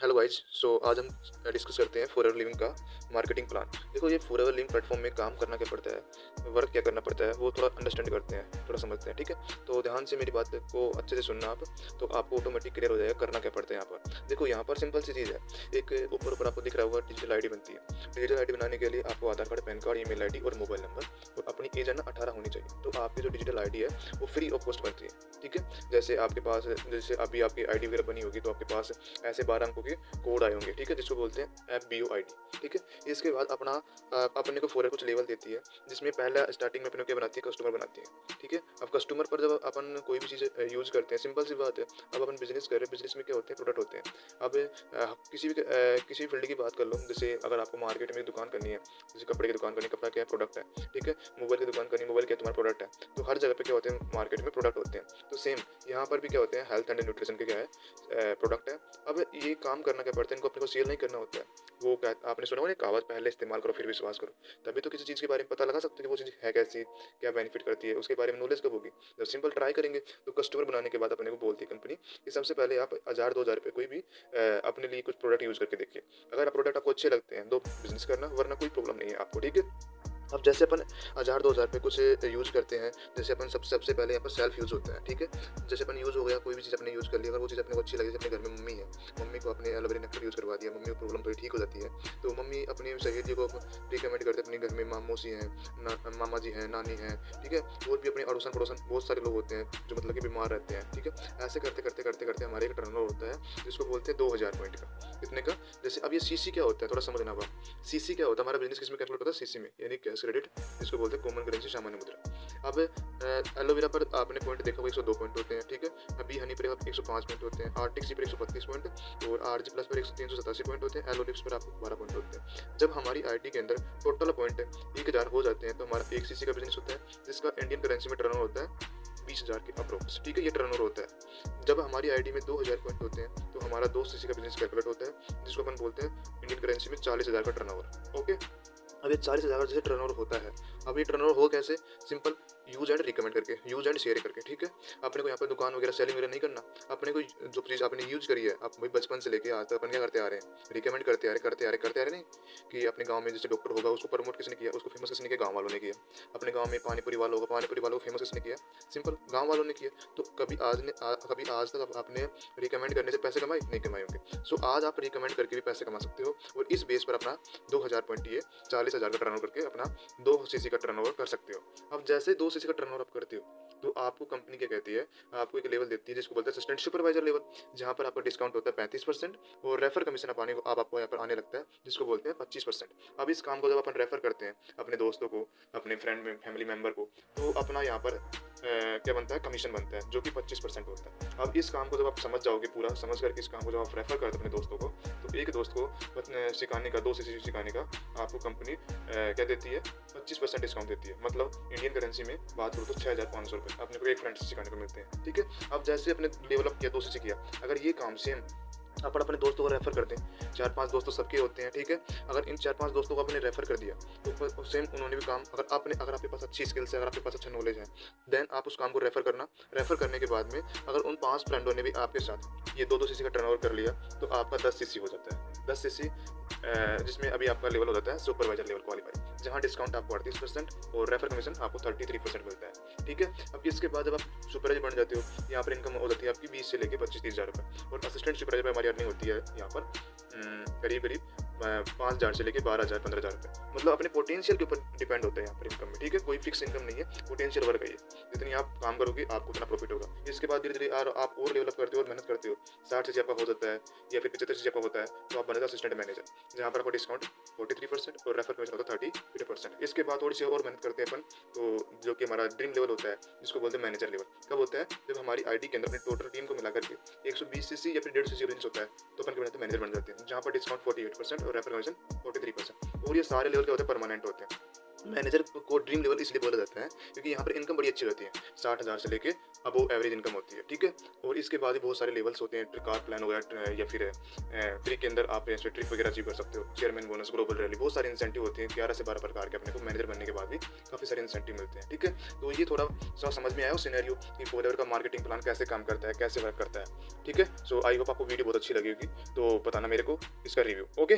Hello guys. आज हम discuss करते हैं फॉरएवर लिविंग का मार्केटिंग प्लान। देखो, ये फॉरएवर लिविंग प्लेटफॉर्म में काम करना क्या पड़ता है, वर्क क्या करना पड़ता है, वो थोड़ा अंडरस्टैंड करते हैं, थोड़ा समझते हैं। ठीक है, तो ध्यान से मेरी बात को अच्छे से सुनना आप, तो आपको ऑटोमेटिक क्लियर हो जाएगा करना क्या पड़ता है यहाँ पर। देखो, यहाँ पर सिंपल सी चीज़ है। एक ऊपर ऊपर आपको दिख रहा होगा डिजिटल आईडी बनती है। डिजिटल आईडी बनाने के लिए आपको Aadhaar card, PAN card, email ID और मोबाइल नंबर और अपनी एज है ना 18 होनी चाहिए। तो आपकी जो डिजिटल आईडी है वो फ्री ऑफ कॉस्ट बनती है। ठीक है, जैसे आपके पास, जैसे अभी आपकी आईडी वगैरह बनी होगी तो आपके पास ऐसे 12 अंकों के कोड आए होंगे। ठीक है, जिसको बोलते हैं FBOID। ठीक है, इसके बाद अपने को फॉरएवर कुछ लेवल देती है, जिसमें पहला स्टार्टिंग में अपने को क्या बनाती है, कस्टमर बनाती है। ठीक है, अब कस्टमर पर जब अपन कोई भी चीज़ यूज़ करते हैं, सिंपल सी बात है। अब अपन बिजनेस कर रहे हैं, बिजनेस में क्या होते हैं, प्रोडक्ट होते हैं। अब किसी फील्ड की बात कर लो, जैसे अगर आपको मार्केट में दुकान करनी है, जैसे कपड़े की दुकान करनी, कपड़ा क्या है, प्रोडक्ट है। ठीक है, मोबाइल की दुकान करनी, मोबाइल क्या तुम्हारा प्रोडक्ट है। तो हर जगह पे क्या होते हैं, मार्केट में प्रोडक्ट होते हैं। तो सेम यहाँ पर भी क्या होते हैं, हेल्थ एंड न्यूट्रिशन के क्या है, प्रोडक्ट है। अब ये काम करना क्या पड़ता है, इनको अपने को सेल नहीं करना होता है। वो क्या, आपने सुना होगा ना कहावत, पहले इस्तेमाल करो फिर विश्वास करो। तभी तो किसी चीज़ के बारे में पता लगा सकते हो कि वो चीज़ है कैसी, क्या बेनिफिट करती है, उसके बारे में नॉलेज कब होगी, जब सिंपल ट्राई करेंगे। तो कस्टमर बनाने के बाद अपने को बोलती है कंपनी कि सबसे पहले आप 1000-2000 रुपये कोई भी अपने लिए कुछ प्रोडक्ट यूज़ करके देखिए। अगर प्रोडक्ट आपको अच्छे लगते हैं तो बिजनेस करना, वरना कोई प्रॉब्लम नहीं है आपको। ठीक है, अब जैसे अपन 1000-2000 पे कुछ यूज़ करते हैं, जैसे अपन सबसे पहले यहाँ पर सेल्फ यूज़ होता है। ठीक है, जैसे अपन यूज़ हो गया, कोई भी चीज़ अपने यूज़ कर ली, अगर वो चीज़ अपने को अच्छी लगी, जैसे अपने घर में मम्मी है, मम्मी को अपने एलोवेरा नेक्टर यूज़ करवा दिया, मम्मी को प्रॉब्लम थोड़ी ठीक हो जाती है, तो मम्मी अपनी सहेली को रिकमेंड करते हैं। अपने घर में मामूसी हैं, मामा जी हैं, नानी हैं। ठीक है, और भी अपने अड़ोसन पड़ोसन बहुत सारे लोग होते हैं जो मतलब कि बीमार रहते हैं। ठीक है, ऐसे करते करते करते करते हमारे एक टर्नओवर होता है, जिसको बोलते हैं 2000 पॉइंट का। कितने का, जैसे अब ये सीसी क्या होता है, थोड़ा समझना होगा। सीसी क्या होता है, हमारा बिजनेस किसमें कैलकुलेट होता है, सीसी में, यानी कैश क्रेडिट, जिसको बोलते हैं कॉमन करेंसी, सामान्य मुद्रा। अब एलोवेरा पर आपने पॉइंट देखा होगा, 102 पॉइंट होते हैं। ठीक है, अभी हनी पर 105 पॉइंट होते हैं, आर्टिक सी पर 132 पॉइंट और आरजी प्लस पर 387 पॉइंट होते हैं, एलोलिप्स पर आपको 12 पॉइंट होते हैं। जब हमारी आईडी के अंदर टोटल पॉइंट 1000 हो जाते हैं तो हमारा एक सीसी का बिजनेस होता है, जिसका इंडियन करेंसी में टर्नओवर होता है 20,000 के अप्रोक्स। ठीक है, ये टर्नओवर होता है। जब हमारी आईडी में 2000 पॉइंट होते हैं तो हमारा 2 सीसी का बिजनेस कैलकुलेट होता है, जिसको अपन बोलते हैं इंडियन करेंसी में 40,000 का टर्नओवर। ओके, अब ये 40,000 जैसे टर्नओवर होता है। अब ये टर्नओवर हो कैसे, सिंपल यूज एंड रिकमेंड करके, यूज एंड शेयर करके। ठीक है, अपने को यहाँ पर दुकान वगैरह सेलिंग वगैरह नहीं करना। अपने को जो चीज़ आपने यूज करी है, आप भाई बचपन से लेके आज तक अपन क्या करते आ रहे हैं, रिकमेंड करते आ रहे नहीं, कि अपने गांव में जैसे डॉक्टर होगा उसको प्रमोट किसने किया, उसको फेमस किसने किया, गांव वालों ने किया। अपने गांव में पानीपुरी वाला होगा, पानीपुरी वालों को फेमस किसने किया, सिंपल गांव वालों ने किया। तो कभी आज तक आपने रिकमेंड करने से पैसे कमाए नहीं, कमाए होंगे। सो आज आप रिकमेंड करके भी पैसे कमा सकते हो, और इस बेस पर अपना 2000 पॉइंट ये 40,000 का टर्नओवर करके अपना 2 सीसी का टर्नओवर कर सकते हो। अब जैसे 2 सीसी का टर्नओवर आप करते हो तो आपको कंपनी क्या कहती है, आपको एक लेवल देती है जिसको बोलते हैं असिस्टेंट सुपरवाइजर लेवल, जहाँ पर आपका डिस्काउंट होता है 35% और रेफर कमीशन आपको यहाँ पर आने लगता है, जिसको बोलते हैं 25%। अब इस काम को जब अपन रेफर करते हैं अपने दोस्तों को, अपने फ्रेंड में, फैमिली मेंबर को, तो अपना यहाँ पर क्या बनता है, कमीशन बनता है, जो कि 25% होता है। अब इस काम को जब आप समझ जाओगे, पूरा समझ करके इस काम को जब आप रेफर करते हो अपने दोस्तों को, तो एक दोस्त को सिखाने का, 2 सीसी सिखाने का आपको कंपनी क्या देती है, 25% डिस्काउंट देती है। मतलब इंडियन करेंसी में बात करूँ तो 6,500 रुपये अपने को एक फ्रेंड से सिखाने को मिलते हैं। ठीक है, अब जैसे अपने लेवल अप किया, 2 सीसी किया, अगर ये काम सेम अपन अपने दोस्तों को रेफर करते हैं, 4-5 दोस्तों सबके होते हैं। ठीक है, अगर इन 4-5 दोस्तों को आपने रेफर कर दिया तो सेम उन्होंने भी काम, अगर आपके पास अच्छी स्किल्स है, अगर आपके पास अच्छा नॉलेज है, देन आप उस काम को रेफर करना। रेफर करने के बाद में अगर उन 5 फ्रेंडों ने भी आपके साथ ये 2-2 सीसी का टर्नओवर कर लिया तो आपका 10 सीसी हो जाता है। 10 सीसी जिसमें अभी आपका लेवल हो जाता है सुपरवाइजर लेवल क्वालिफाई, जहाँ डिस्काउंट आपको 38% और रेफर कमीशन आपको 33% मिलता है। ठीक है, अब इसके बाद जब आप सुपरवाइजर बन जाते हो, यहाँ पर इनकम हो जाती है आपकी 20 से लेकर 25-30 हज़ार रुपये, और असिस्टेंट सुपरवाइजर पर हमारी अर्निंग होती है यहाँ पर करीब करीब 5,000 से लेकर 12,000 15,000 रुपये। मतलब अपने पोटेंशियल के ऊपर डिपेंड होता है यहाँ पर इनकम में। ठीक है, कोई फिक्स इनकम नहीं है, पोटेंशियल वर्क है ये, जितनी आप काम करोगे आपको उतना प्रॉफिट होगा। इसके बाद धीरे धीरे आप और डेवलप करते हो और मेहनत करते हो, 60 से आपका हो जाता है या फिर 75 से आपका होता है, तो आप बनेगा असिस्टेंट मैनेजर, जहाँ पर आपको डिस्काउंट 43% और रेफर कमीशन होता है 30%। इसके बाद थोड़ी सी और मेहनत करते हैं अपन, तो जो कि हमारा ड्रीम लेवल होता है, जिसको बोलते हैं मैनेजर लेवल। कब होता है, जब हमारी आईडी के अंदर अपनी टोटल टीम को मिला करके 120 सीसी या फिर 150 सीसी बिजनेस होता है, तो अपन के मैनेजर बन जाते हैं, जहाँ पर डिस्काउंट 48% और रेफर कमीशन 43%। और ये सारे लेवल के होते हैं, परमानेंट होते हैं। मैनेजर को ड्रीम लेवल इसलिए बोला जाता है क्योंकि यहाँ पर इनकम बड़ी अच्छी रहती है, 60,000 से लेके अबव एवरेज इनकम होती है, ठीक है। और इसके बाद भी बहुत सारे लेवल्स होते हैं, कार प्लान हो गया या फिर ट्री के अंदर आप ट्रिप वगैरह अचीव कर सकते हो, चेयरमैन बोनस, ग्लोबल रैली, बहुत सारे इंसेंटिव होते हैं 11 से 12 प्रकार के। अपने को मैनेजर बनने के बाद भी काफ़ी सारे इंसेंटिव मिलते हैं, ठीक है। तो ये थोड़ा सा समझ में आया उस सिनेरियो कि फॉरएवर का मार्केटिंग प्लान कैसे काम करता है, कैसे वर्क करता है, ठीक है। सो आई होप आपको वीडियो बहुत अच्छी लगी होगी, तो बताना मेरे को इसका रिव्यू। ओके।